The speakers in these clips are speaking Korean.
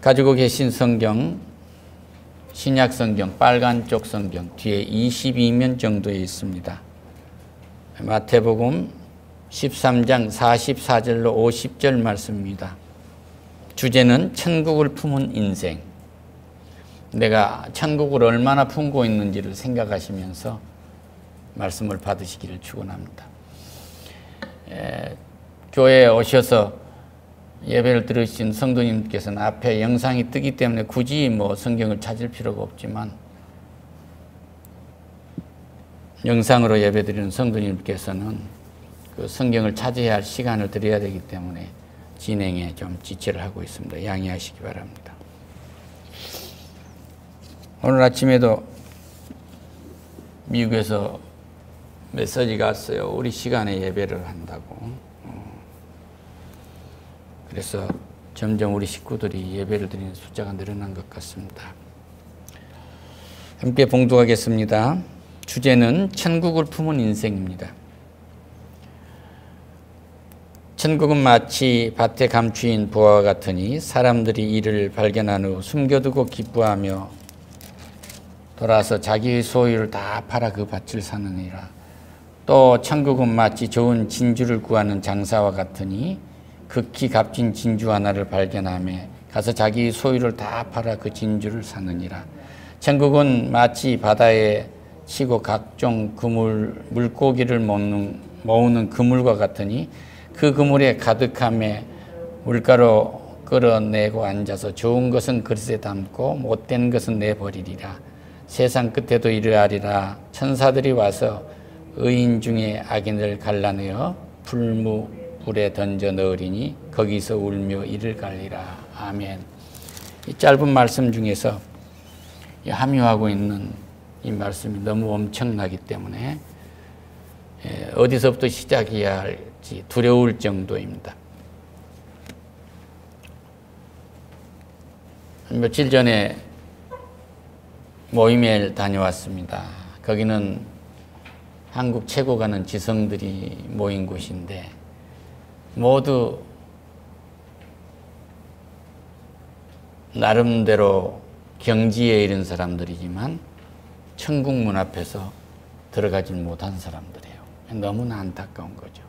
가지고 계신 성경, 신약 성경, 빨간 쪽 성경 뒤에 22면 정도에 있습니다. 마태복음 13장 44절로 50절 말씀입니다. 주제는 천국을 품은 인생. 내가 천국을 얼마나 품고 있는지를 생각하시면서 말씀을 받으시기를 축원합니다. 교회에 오셔서 예배를 들으신 성도님께서는 앞에 영상이 뜨기 때문에 굳이 성경을 찾을 필요가 없지만, 영상으로 예배드리는 성도님께서는 그 성경을 찾아야 할 시간을 드려야 되기 때문에 진행에 좀 지체를 하고 있습니다. 양해하시기 바랍니다. 오늘 아침에도 미국에서 메시지가 왔어요. 우리 시간에 예배를 한다고. 그래서 점점 우리 식구들이 예배를 드리는 숫자가 늘어난 것 같습니다. 함께 봉독하겠습니다. 주제는 천국을 품은 인생입니다. 천국은 마치 밭에 감추인 부화와 같으니 사람들이 이를 발견한 후 숨겨두고 기뻐하며 돌아서 자기의 소유를 다 팔아 그 밭을 사느니라. 또 천국은 마치 좋은 진주를 구하는 장사와 같으니 극히 값진 진주 하나를 발견하며 가서 자기 소유를 다 팔아 그 진주를 사느니라. 천국은 마치 바다에 치고 각종 그물, 물고기를 모으는 그물과 같으니 그 그물에 가득함에 물가로 끌어내고 앉아서 좋은 것은 그릇에 담고 못된 것은 내버리리라. 세상 끝에도 이르하리라. 천사들이 와서 의인 중에 악인을 갈라내어 불에 던져 넣으리니 거기서 울며 이를 갈리라. 아멘. 이 짧은 말씀 중에서 함유하고 있는 이 말씀이 너무 엄청나기 때문에 어디서부터 시작해야 할지 두려울 정도입니다. 며칠 전에 모임에 다녀왔습니다. 거기는 한국 최고 가는 지성들이 모인 곳인데 모두 나름대로 경지에 이른 사람들이지만 천국 문 앞에서 들어가지 못한 사람들이에요. 너무나 안타까운 거죠.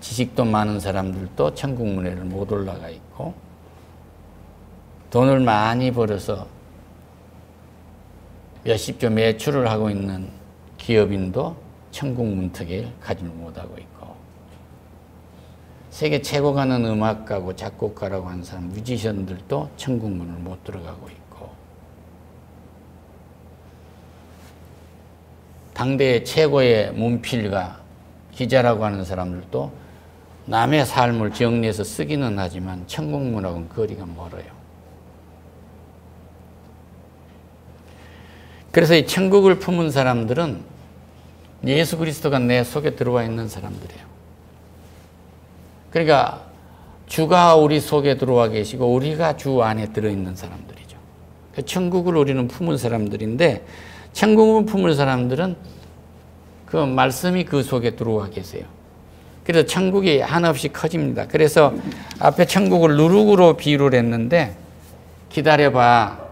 지식도 많은 사람들도 천국 문에를 못 올라가 있고, 돈을 많이 벌어서 몇십조 매출을 하고 있는 기업인도 천국 문턱에 가지 못하고 있고, 세계 최고 가는 음악가고 작곡가라고 하는 사람, 뮤지션들도 천국 문을 못 들어가고 있고, 당대의 최고의 문필가, 기자라고 하는 사람들도 남의 삶을 정리해서 쓰기는 하지만 천국 문하고는 거리가 멀어요. 그래서 이 천국을 품은 사람들은 예수 그리스도가 내 속에 들어와 있는 사람들이에요. 그러니까 주가 우리 속에 들어와 계시고 우리가 주 안에 들어있는 사람들이죠. 천국을 우리는 품은 사람들인데, 천국을 품은 사람들은 그 말씀이 그 속에 들어와 계세요. 그래서 천국이 한없이 커집니다. 그래서 앞에 천국을 누룩으로 비유를 했는데, 기다려봐.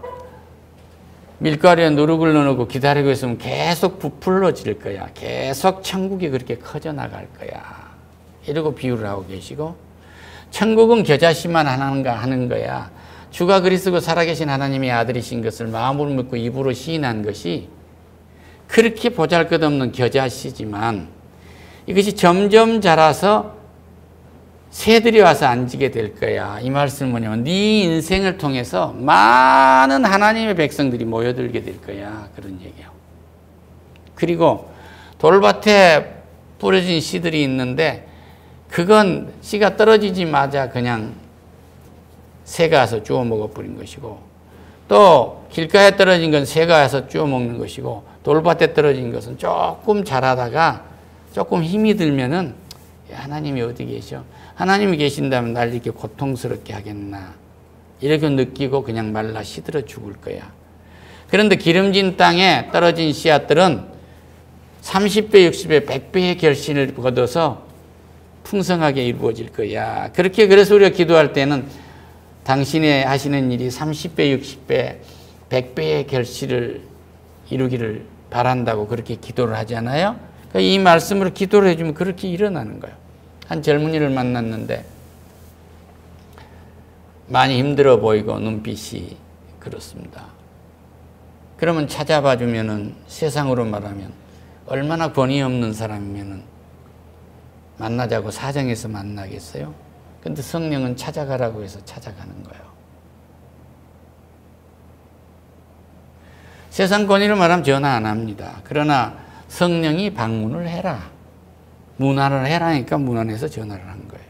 밀가루에 누룩을 넣어놓고 기다리고 있으면 계속 부풀러질 거야. 계속 천국이 그렇게 커져 나갈 거야. 이러고 비유를 하고 계시고, 천국은 겨자씨만 하는 거야. 주가 그리스도 살아계신 하나님의 아들이신 것을 마음으로 믿고 입으로 시인한 것이 그렇게 보잘것없는 겨자씨지만, 이것이 점점 자라서 새들이 와서 앉게 될 거야. 이 말씀은 뭐냐면 네 인생을 통해서 많은 하나님의 백성들이 모여들게 될 거야. 그런 얘기예요. 그리고 돌밭에 뿌려진 씨들이 있는데, 그건 씨가 떨어지자마자 그냥 새가 와서 주워 먹어버린 것이고, 또 길가에 떨어진 건 새가 와서 주워 먹는 것이고, 돌밭에 떨어진 것은 조금 자라다가 조금 힘이 들면은 하나님이 어디 계셔? 하나님이 계신다면 날 이렇게 고통스럽게 하겠나? 이렇게 느끼고 그냥 말라 시들어 죽을 거야. 그런데 기름진 땅에 떨어진 씨앗들은 30배, 60배, 100배의 결실을 거둬서 풍성하게 이루어질 거야. 그래서 우리가 기도할 때는 당신의 하시는 일이 30배, 60배, 100배의 결실을 이루기를 바란다고 그렇게 기도를 하잖아요. 그러니까 이 말씀으로 기도를 해주면 그렇게 일어나는 거예요. 한 젊은이를 만났는데 많이 힘들어 보이고 눈빛이 그렇습니다. 그러면 찾아봐 주면은 세상으로 말하면 얼마나 권위 없는 사람이면은 만나자고 사정해서 만나겠어요? 근데 성령은 찾아가라고 해서 찾아가는 거예요. 세상 권위를 말하면 전화 안 합니다. 그러나 성령이 방문을 해라. 문안을 해라니까 문안에서 전화를 한 거예요.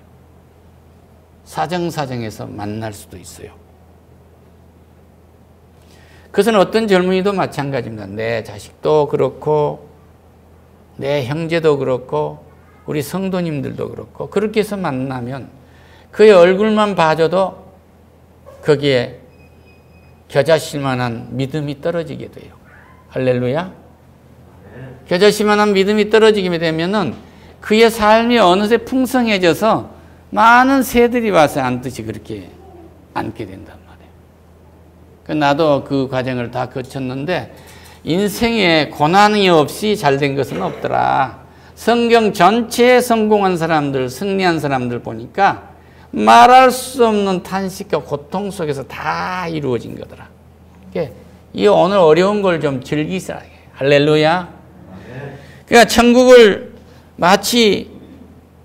사정사정해서 만날 수도 있어요. 그것은 어떤 젊은이도 마찬가지입니다. 내 자식도 그렇고 내 형제도 그렇고 우리 성도님들도 그렇고 그렇게 해서 만나면 그의 얼굴만 봐줘도 거기에 겨자실 만한 믿음이 떨어지게 돼요. 할렐루야. 겨자실 만한 믿음이 떨어지게 되면은 그의 삶이 어느새 풍성해져서 많은 새들이 와서 앉듯이 그렇게 앉게 된단 말이에요. 나도 그 과정을 다 거쳤는데 인생에 고난이 없이 잘된 것은 없더라. 성경 전체에 성공한 사람들, 승리한 사람들 보니까 말할 수 없는 탄식과 고통 속에서 다 이루어진 거더라. 이 오늘 어려운 걸 좀 즐기자. 할렐루야. 그러니까 천국을 마치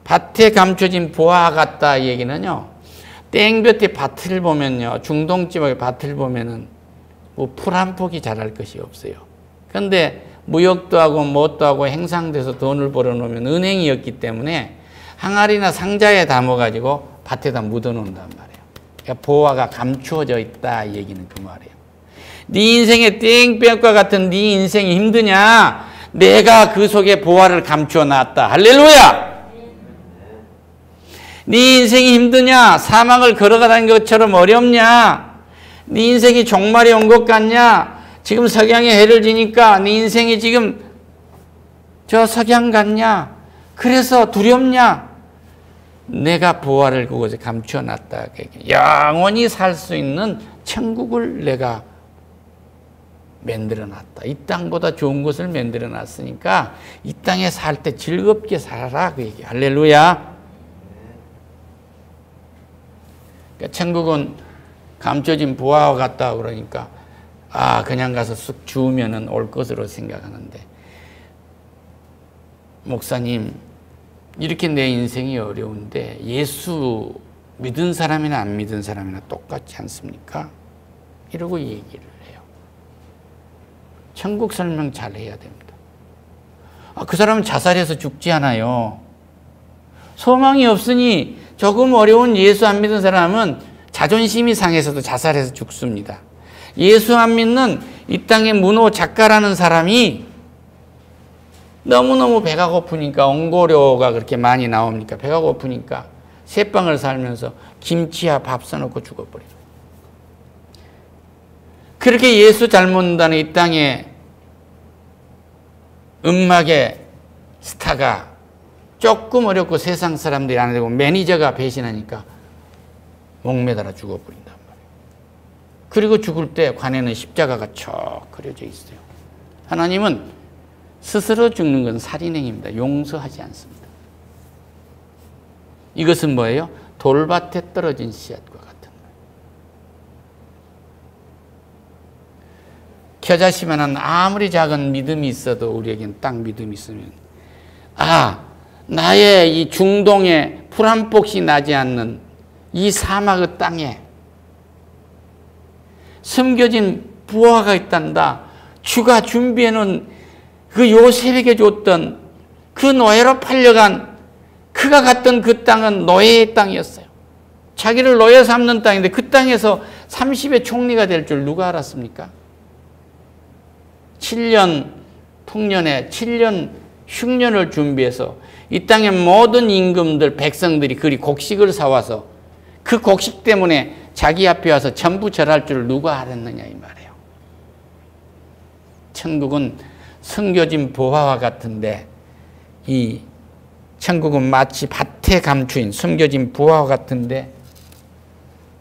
밭에 감춰진 보화 같다 이 얘기는요. 땡볕에 밭을 보면요. 중동 지역의 밭을 보면은 뭐 풀 한 폭이 자랄 것이 없어요. 그런데 무역도 하고 뭣도 하고 행상돼서 돈을 벌어놓으면 은행이었기 때문에 항아리나 상자에 담아가지고 밭에다 묻어놓는단 말이에요. 그러니까 보화가 감추어져 있다 이 얘기는 그 말이에요. 네 인생의 땡볕과 같은 네 인생이 힘드냐? 내가 그 속에 보화를 감추어 놨다. 할렐루야! 네 인생이 힘드냐? 사막을 걸어가는 것처럼 어렵냐? 네 인생이 종말이 온 것 같냐? 지금 석양에 해를 지니까 네 인생이 지금 저 석양 같냐? 그래서 두렵냐? 내가 보화를 그곳에 감추어 놨다. 영원히 살 수 있는 천국을 내가 만들어 놨다. 이 땅보다 좋은 것을 만들어 놨으니까 이 땅에 살 때 즐겁게 살아라. 그 얘기. 할렐루야. 그러니까 천국은 감춰진 보화와 같다 그러니까 그냥 가서 쑥 주우면은 올 것으로 생각하는데 목사님 이렇게 내 인생이 어려운데 예수 믿은 사람이나 안 믿은 사람이나 똑같지 않습니까? 이러고 얘기를 해요. 천국 설명 잘 해야 됩니다. 그 사람은 자살해서 죽지 않아요. 소망이 없으니 조금 어려운 예수 안 믿은 사람은 자존심이 상해서도 자살해서 죽습니다. 예수 안 믿는 이 땅의 문호 작가라는 사람이 너무너무 배가 고프니까 옹고료가 그렇게 많이 나옵니까? 배가 고프니까 새빵을 살면서 김치와 밥 사놓고 죽어버려요. 그렇게 예수 잘못 믿는 이 땅에 음악의 스타가 조금 어렵고 세상 사람들이 안 되고 매니저가 배신하니까 목매달아 죽어버린단 말이에요. 그리고 죽을 때 관에는 십자가가 척 그려져 있어요. 하나님은 스스로 죽는 건 살인행위입니다. 용서하지 않습니다. 이것은 뭐예요? 돌밭에 떨어진 씨앗과 같은 거예요. 겨자씨만한 아무리 작은 믿음이 있어도 우리에겐 딱 믿음이 있으면 나의 이 중동에 풀 한 폭씩 나지 않는 이 사막의 땅에 숨겨진 부화가 있단다. 주가 준비해놓은 그 요셉에게 줬던 그 노예로 팔려간 그가 갔던 그 땅은 노예의 땅이었어요. 자기를 노예 삼는 땅인데 그 땅에서 30의 총리가 될 줄 누가 알았습니까? 7년 풍년에 7년 흉년을 준비해서 이 땅의 모든 임금들 백성들이 그리 곡식을 사와서 그 곡식 때문에 자기 앞에 와서 전부 절할 줄 누가 알았느냐 이 말이에요. 천국은 숨겨진 보화와 같은데 이 천국은 마치 밭에 감추인 숨겨진 보화와 같은데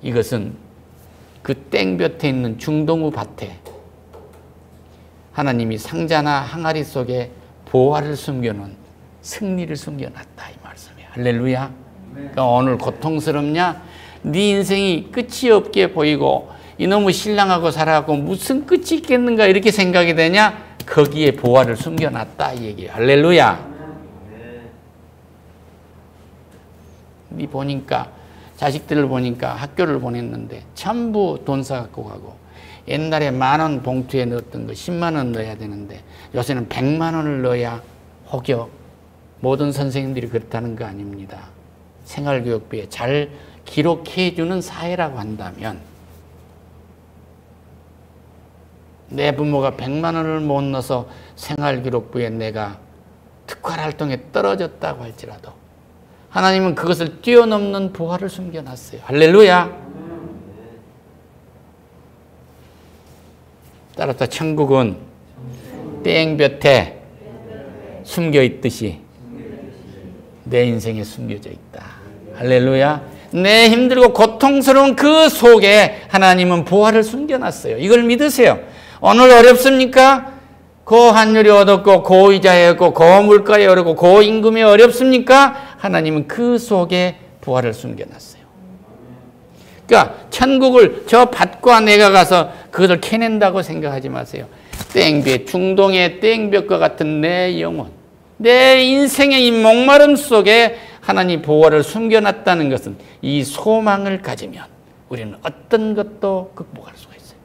이것은 그 땡볕에 있는 중동우 밭에 하나님이 상자나 항아리 속에 보화를 숨겨놓은 승리를 숨겨놨다 이 말씀이에요. 할렐루야. 그러니까 오늘 고통스럽냐? 네 인생이 끝이 없게 보이고 이놈의 신랑하고 살아가고 무슨 끝이 있겠는가 이렇게 생각이 되냐? 거기에 보화를 숨겨놨다 이 얘기예요. 할렐루야. 네 보니까 자식들을 보니까 학교를 보냈는데 전부 돈 사갖고 가고 옛날에 10,000원 봉투에 넣었던 거 10만 원 넣어야 되는데 요새는 100만 원을 넣어야 혹여. 모든 선생님들이 그렇다는 거 아닙니다. 생활교육부에 잘 기록해 주는 사회라고 한다면 내 부모가 100만 원을 못 넣어서 생활기록부에 내가 특활활동에 떨어졌다고 할지라도 하나님은 그것을 뛰어넘는 보화를 숨겨놨어요. 할렐루야. 따라서 천국은 땡볕에 숨겨있듯이 내 인생에 숨겨져 있다. 할렐루야. 내 힘들고 고통스러운 그 속에 하나님은 보화를 숨겨놨어요. 이걸 믿으세요. 오늘 어렵습니까? 고환율이 어렵고 고이자에 어렵고 고물가에 어렵고 고임금이 어렵습니까? 하나님은 그 속에 보화를 숨겨놨어요. 그러니까 천국을 저 밭과 내가 가서 그것을 캐낸다고 생각하지 마세요. 땡볕, 중동의 땡볕과 같은 내 영혼, 내 인생의 이 목마름 속에 하나님 보화를 숨겨놨다는 것은 이 소망을 가지면 우리는 어떤 것도 극복할 수가 있어요.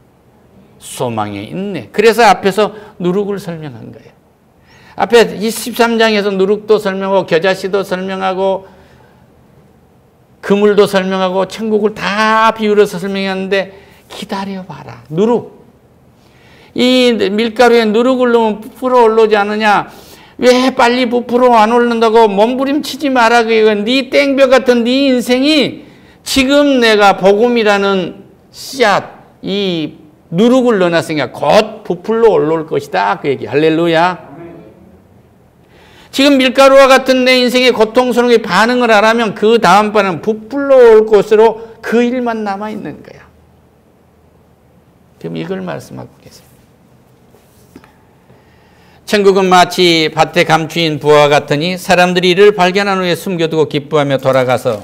소망의 인내. 그래서 앞에서 누룩을 설명한 거예요. 앞에 13장에서 누룩도 설명하고 겨자씨도 설명하고 그물도 설명하고 천국을 다 비유해서 설명했는데 기다려봐라. 누룩. 이 밀가루에 누룩을 넣으면 부풀어 올라오지 않느냐. 왜 빨리 부풀어 안 오른다고 몸부림치지 마라. 네 땡볕 같은 네 인생이 지금 내가 복음이라는 씨앗, 이 누룩을 넣어놨으니까 곧 부풀러 올라올 것이다. 그 얘기. 할렐루야. 지금 밀가루와 같은 내 인생의 고통스러운 반응을 하라면 그 다음번에는 부풀러 올 것으로 그 일만 남아있는 거야. 지금 이걸 말씀하고 계세요. 천국은 마치 밭에 감추인 부와 같으니 사람들이 이를 발견한 후에 숨겨두고 기뻐하며 돌아가서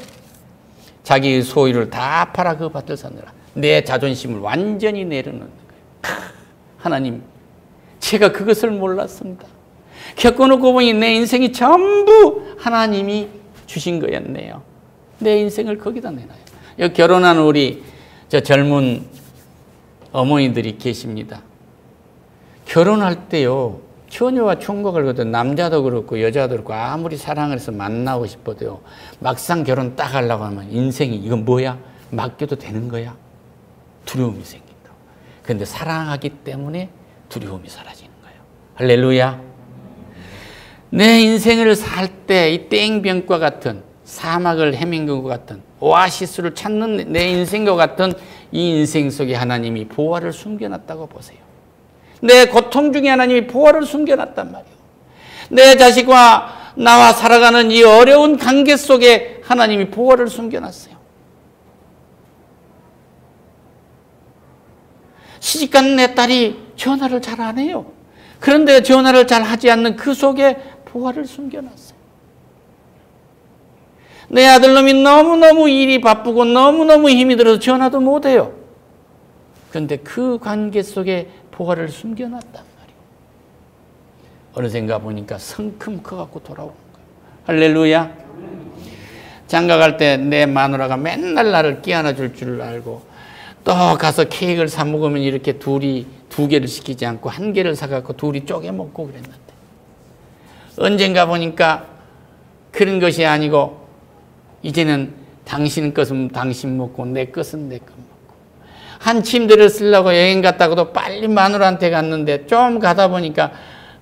자기의 소유를 다 팔아 그 밭을 사느라. 내 자존심을 완전히 내려놓는 거예요. 하나님, 제가 그것을 몰랐습니다. 겪어놓고 보니 내 인생이 전부 하나님이 주신 거였네요. 내 인생을 거기다 내놔요. 여기 결혼한 우리 저 젊은 어머니들이 계십니다. 결혼할 때요, 처녀와 총각을 그래도 남자도 그렇고 여자도 그렇고 아무리 사랑을 해서 만나고 싶어도요, 막상 결혼 딱 하려고 하면 인생이 이건 뭐야? 맡겨도 되는 거야? 두려움이 생긴다. 그런데 사랑하기 때문에 두려움이 사라지는 거예요. 할렐루야. 내 인생을 살 때 이 땡볕과 같은 사막을 헤맨 것 같은 오아시스를 찾는 내 인생과 같은 이 인생 속에 하나님이 보화를 숨겨놨다고 보세요. 내 고통 중에 하나님이 보화를 숨겨놨단 말이에요. 내 자식과 나와 살아가는 이 어려운 관계 속에 하나님이 보화를 숨겨놨어요. 시집간 내 딸이 전화를 잘 안 해요. 그런데 전화를 잘 하지 않는 그 속에 보화를 숨겨놨어요. 내 아들놈이 너무너무 일이 바쁘고 너무너무 힘이 들어서 전화도 못해요. 그런데 그 관계 속에 보화를 숨겨놨단 말이에요. 어느샌가 보니까 성큼 커갖고 돌아오는 거예요. 할렐루야. 장가 갈 때 내 마누라가 맨날 나를 끼안아 줄 줄 알고 또 가서 케이크를 사 먹으면 이렇게 둘이 2개를 시키지 않고 1개를 사갖고 둘이 쪼개 먹고 그랬는데 언젠가 보니까 그런 것이 아니고 이제는 당신 것은 당신 먹고 내 것은 내 것 먹고 한 침대를 쓰려고 여행 갔다가도 빨리 마누라한테 갔는데 좀 가다 보니까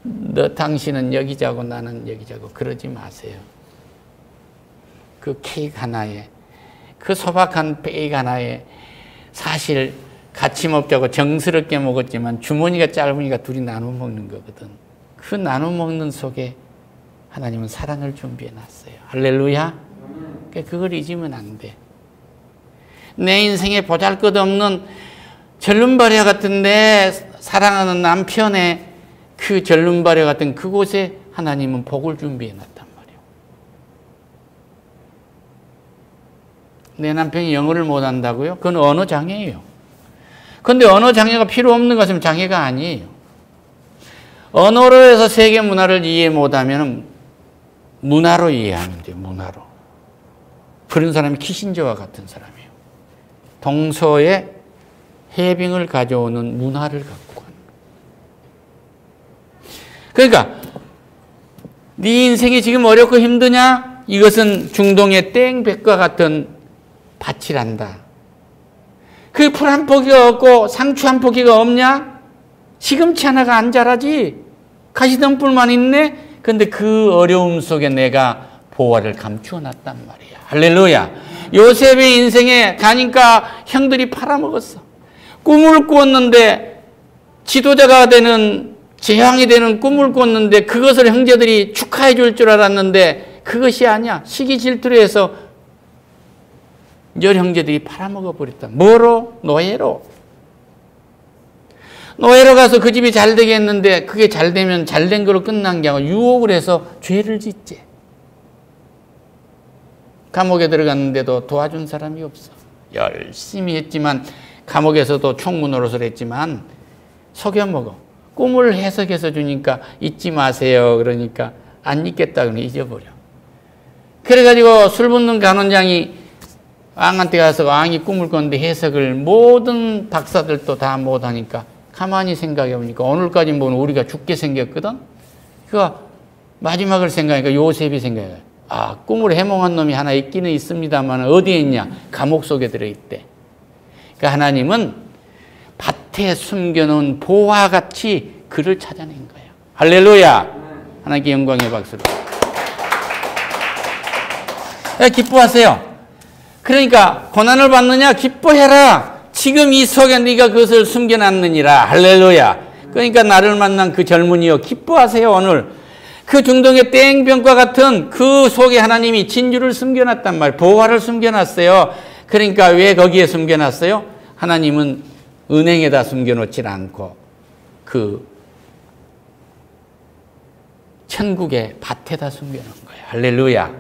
너 당신은 여기 자고 나는 여기 자고 그러지 마세요. 그 케이크 하나에 그 소박한 베이크 하나에 사실 같이 먹자고 정스럽게 먹었지만 주머니가 짧으니까 둘이 나눠 먹는 거거든. 그 나눠 먹는 속에 하나님은 사랑을 준비해 놨어요. 할렐루야. 그걸 잊으면 안 돼. 내 인생에 보잘것없는 절름발이와 같은 내 사랑하는 남편의 그 절름발이와 같은 그곳에 하나님은 복을 준비해 놨단 말이에요. 내 남편이 영어를 못한다고요? 그건 언어 장애예요. 그런데 언어 장애가 필요 없는 것은 장애가 아니에요. 언어로 해서 세계 문화를 이해 못하면 문화로 이해하면 돼요. 문화로. 그런 사람이 키신저와 같은 사람이에요. 동서의 해빙을 가져오는 문화를 갖고 가는 거예요. 그러니까 네 인생이 지금 어렵고 힘드냐? 이것은 중동의 땡볕과 같은 밭이란다. 그 풀 한 포기가 없고 상추 한 포기가 없냐? 시금치 하나가 안 자라지. 가시덤불만 있네. 근데 그 어려움 속에 내가 보화를 감추어 놨단 말이야. 할렐루야. 요셉의 인생에 가니까 형들이 팔아먹었어. 꿈을 꾸었는데 지도자가 되는 제왕이 되는 꿈을 꿨는데 그것을 형제들이 축하해 줄 줄 알았는데 그것이 아니야. 시기 질투로 해서 열 형제들이 팔아먹어 버렸다. 뭐로? 노예로. 노예로 가서 그 집이 잘 되겠는데 그게 잘 되면 잘 된 거로 끝난 게 아니고 유혹을 해서 죄를 짓지. 감옥에 들어갔는데도 도와준 사람이 없어. 열심히 했지만 감옥에서도 총무 노릇을 했지만 속여먹어. 꿈을 해석해서 주니까 잊지 마세요. 그러니까 안 잊겠다 그러면 잊어버려. 그래가지고 술 붓는 간원장이 왕한테 가서 왕이 꿈을 꿨는데 해석을 모든 박사들도 다 못하니까 가만히 생각해보니까 오늘까지 보면 우리가 죽게 생겼거든. 그러니까 마지막을 생각하니까 요셉이 생각해. 아, 꿈을 해몽한 놈이 하나 있기는 있습니다만 어디에 있냐? 감옥 속에 들어있대. 그러니까 하나님은 밭에 숨겨놓은 보화같이 그를 찾아낸 거예요. 할렐루야. 하나님께 영광의 박수로. 기뻐하세요. 그러니까 고난을 받느냐? 기뻐해라. 지금 이 속에 네가 그것을 숨겨놨느니라. 할렐루야. 그러니까 나를 만난 그 젊은이여 기뻐하세요. 오늘 그 중동의 땡병과 같은 그 속에 하나님이 진주를 숨겨놨단 말이에요. 보화를 숨겨놨어요. 그러니까 왜 거기에 숨겨놨어요? 하나님은 은행에다 숨겨놓질 않고 그 천국의 밭에다 숨겨놓은 거예요. 할렐루야.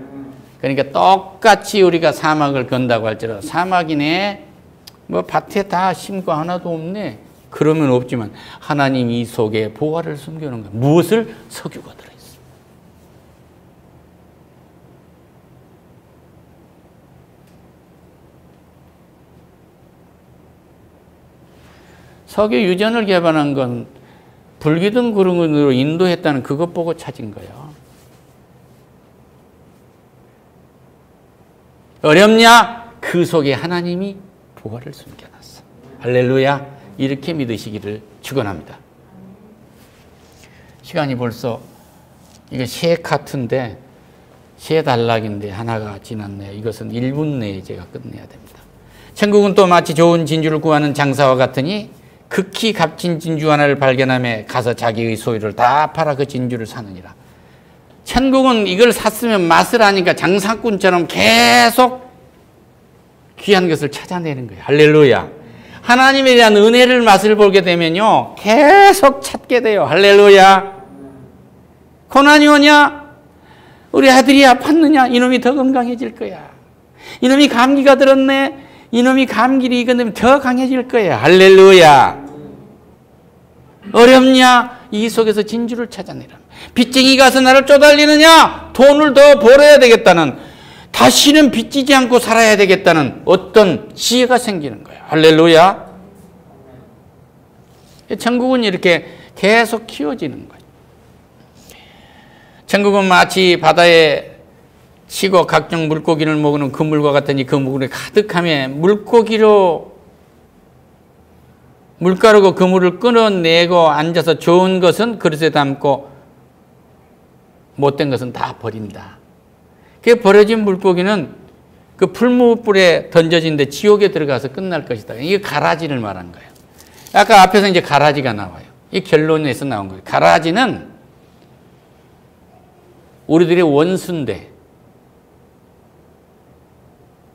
그러니까 똑같이 우리가 사막을 건다고 할지라도 사막이네. 뭐 밭에 다 심고 하나도 없네. 그러면 없지만 하나님이 이 속에 보화를 숨겨놓은 거예요. 무엇을? 석유가 들어있어요. 석유 유전을 개발한 건 불기둥 구름으로 인도했다는 그것 보고 찾은 거예요. 어렵냐? 그 속에 하나님이 보화를 숨겨놨어. 할렐루야. 이렇게 믿으시기를 축원합니다. 시간이 벌써 이게 세 카트인데 세 단락인데 하나가 지났네요. 이것은 1분 내에 제가 끝내야 됩니다. 천국은 또 마치 좋은 진주를 구하는 장사와 같으니 극히 값진 진주 하나를 발견하며 가서 자기의 소유를 다 팔아 그 진주를 사느니라. 천국은 이걸 샀으면 맛을 아니까 장사꾼처럼 계속 귀한 것을 찾아내는 거예요. 할렐루야. 하나님에 대한 은혜를 맛을 보게 되면요 계속 찾게 돼요. 할렐루야. 고난이 오냐? 우리 아들이 아팠느냐? 이놈이 더 건강해질 거야. 이놈이 감기가 들었네? 이놈이 감기를 이겨내면 더 강해질 거야. 할렐루야. 어렵냐? 이 속에서 진주를 찾아내라. 빚쟁이 가서 나를 쪼달리느냐? 돈을 더 벌어야 되겠다는, 다시는 빚지지 않고 살아야 되겠다는 어떤 지혜가 생기는 거야. 할렐루야. 천국은 이렇게 계속 키워지는 거예요. 천국은 마치 바다에 치고 각종 물고기를 먹는 그물과 같으니 그 물에 가득하며 물고기로 물가루고 그물을 끊어내고 앉아서 좋은 것은 그릇에 담고 못된 것은 다 버린다. 그 버려진 물고기는 그 풀무불에 던져진데 지옥에 들어가서 끝날 것이다. 이게 가라지를 말한 거예요. 아까 앞에서 이제 가라지가 나와요. 이 결론에서 나온 거예요. 가라지는 우리들의 원수인데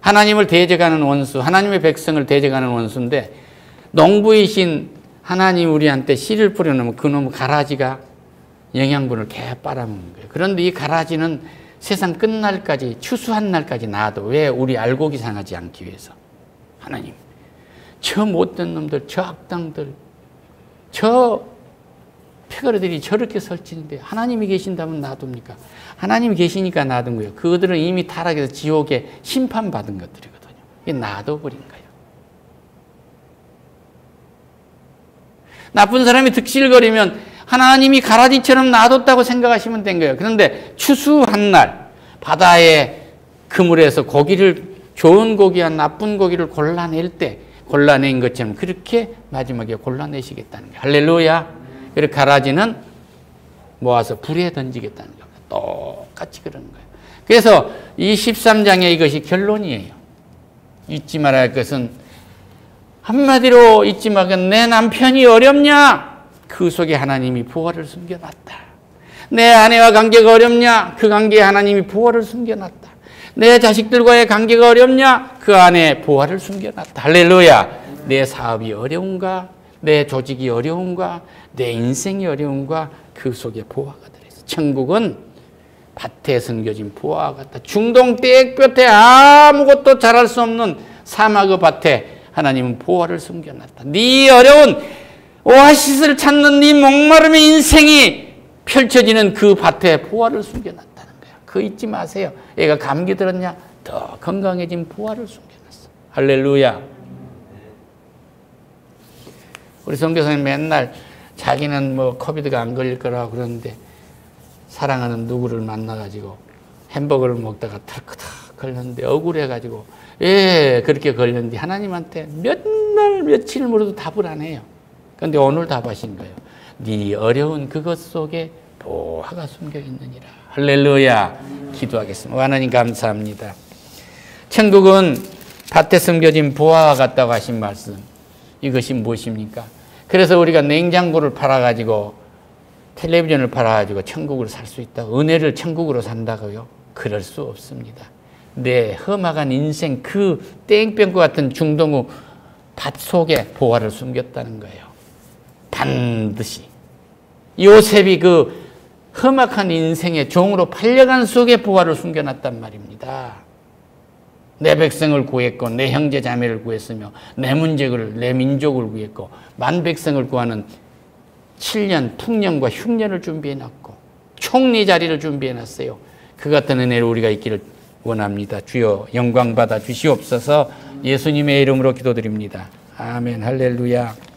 하나님을 대적하는 원수, 하나님의 백성을 대적하는 원수인데 농부이신 하나님 우리한테 씨를 뿌려놓으면 그놈 가라지가 영양분을 계속 빨아먹는 거예요. 그런데 이 가라지는 세상 끝날까지, 추수한 날까지 놔도 왜? 우리 알곡이 상하지 않기 위해서. 하나님, 저 못된 놈들, 저 악당들, 저 패거리들이 저렇게 설치는데 하나님이 계신다면 놔둡니까? 하나님이 계시니까 놔둔 거예요. 그들은 이미 타락해서 지옥에 심판받은 것들이거든요. 이게 놔둬버린 거예요. 나쁜 사람이 득실거리면 하나님이 가라지처럼 놔뒀다고 생각하시면 된 거예요. 그런데 추수한 날 바다의 그물에서 고기를, 좋은 고기와 나쁜 고기를 골라낼 때 골라낸 것처럼 그렇게 마지막에 골라내시겠다는 거예요. 할렐루야. 그리고 가라지는 모아서 불에 던지겠다는 겁니다. 똑같이 그러는 거예요. 그래서 이 13장에 이것이 결론이에요. 잊지 말아야 할 것은, 한마디로 잊지 말고, 내 남편이 어렵냐? 그 속에 하나님이 부활을 숨겨놨다. 내 아내와 관계가 어렵냐? 그 관계에 하나님이 부활을 숨겨놨다. 내 자식들과의 관계가 어렵냐? 그 안에 부활을 숨겨놨다. 할렐루야. 내 사업이 어려운가? 내 조직이 어려운가? 내 인생이 어려운가? 그 속에 보화가 들어있어. 천국은 밭에 숨겨진 보화와 같다. 중동 땡볕에 아무것도 자랄 수 없는 사막의 밭에 하나님은 보화를 숨겨놨다. 네 어려운 오아시스를 찾는 네 목마름의 인생이 펼쳐지는 그 밭에 보화를 숨겨놨다는 거야. 그거 잊지 마세요. 얘가 감기 들었냐? 더 건강해진 보화를 숨겨놨어. 할렐루야. 우리 선교사님 맨날 자기는 뭐 코비드가 안 걸릴 거라고 그러는데 사랑하는 누구를 만나가지고 햄버거를 먹다가 털커덕 걸렸는데 억울해가지고 그렇게 걸렸는데 하나님한테 몇 날 며칠 물어도 답을 안 해요. 그런데 오늘 답하신 거예요. 네 어려운 그것 속에 보화가 숨겨 있느니라. 할렐루야. 기도하겠습니다. 하나님 감사합니다. 천국은 밭에 숨겨진 보화와 같다고 하신 말씀, 이것이 무엇입니까? 그래서 우리가 냉장고를 팔아가지고 텔레비전을 팔아가지고 천국을 살 수 있다. 은혜를 천국으로 산다고요? 그럴 수 없습니다. 내 험악한 인생 그 땡볕과 같은 중동의 밭 속에 보화를 숨겼다는 거예요. 반드시 요셉이 그 험악한 인생의 종으로 팔려간 속에 보화를 숨겨놨단 말입니다. 내 백성을 구했고 내 형제 자매를 구했으며 내 문제를, 내 민족을 구했고 만 백성을 구하는 7년 풍년과 흉년을 준비해놨고 총리 자리를 준비해놨어요. 그 같은 은혜를 우리가 있기를 원합니다. 주여 영광 받아 주시옵소서. 예수님의 이름으로 기도드립니다. 아멘. 할렐루야.